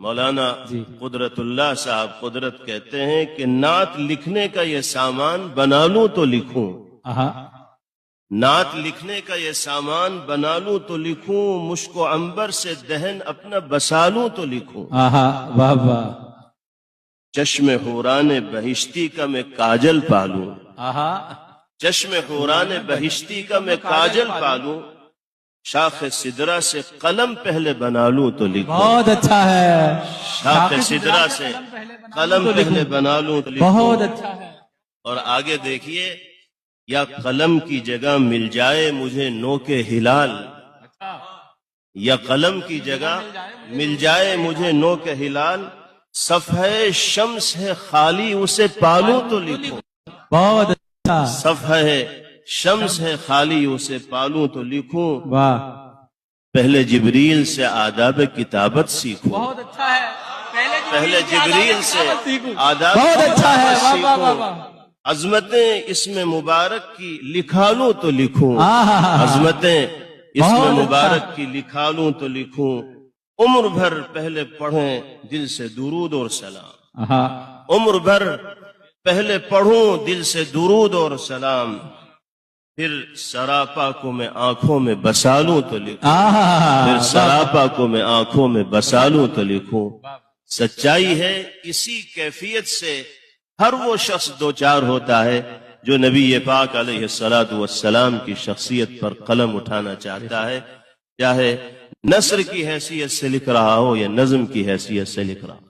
مولانا قدرت اللہ صاحب قدرت کہتے ہیں کہ نعت لکھنے کا یہ سامان بنا لوں تو لکھوں، نعت لکھنے کا یہ سامان بنا لوں تو لکھوں، مشک و عنبر سے دہن اپنا بسا لوں تو لکھوں، واہ واہ، چشم حوران بہشتی کا میں کاجل پالوں، چشم حوران بہشتی کا میں کاجل پالوں، شاخ سدرہ سے قلم پہلے بنا لوں تو لکھوں، بہت اچھا ہے، شاخ سدرہ سے قلم پہلے بنا لوں تو لکھوں، بہت اچھا ہے۔ اور آگے دیکھیے، یا قلم کی جگہ مل جائے مجھے نوک ہلال، یا قلم کی جگہ مل جائے مجھے نوک ہلال، صفحہ شمس ہے خالی اسے پالوں تو لکھوں، بہت اچھا، صفحہ شمس ہے خالی اسے پالوں تو لکھوں، واہ، پہلے جبریل سے آداب کتابت سیکھوں، بہت اچھا ہے، پہلے جبریل سے آداب بہت اچھا ہے، کتابت واہ واہ واہ سیکھوں، واہ، عظمتیں اسم مبارک کی لکھا لوں تو لکھوں، آہا، عظمتیں اسم بہت اچھا، مبارک کی لکھا لوں تو لکھوں، عمر بھر پہلے پڑھیں دل سے درود اور سلام، عمر بھر پہلے پڑھوں دل سے درود اور سلام، پھر سراپا کو میں آنکھوں میں بسا لوں تو لکھوں، پھر سراپا کو میں آنکھوں میں بسا لوں تو لکھوں۔ سچائی ہے اسی کیفیت سے ہر وہ شخص دوچار ہوتا ہے جو نبی پاک علیہ السلام کی شخصیت پر قلم اٹھانا چاہتا ہے، چاہے نثر کی حیثیت سے لکھ رہا ہو یا نظم کی حیثیت سے لکھ رہا ہو۔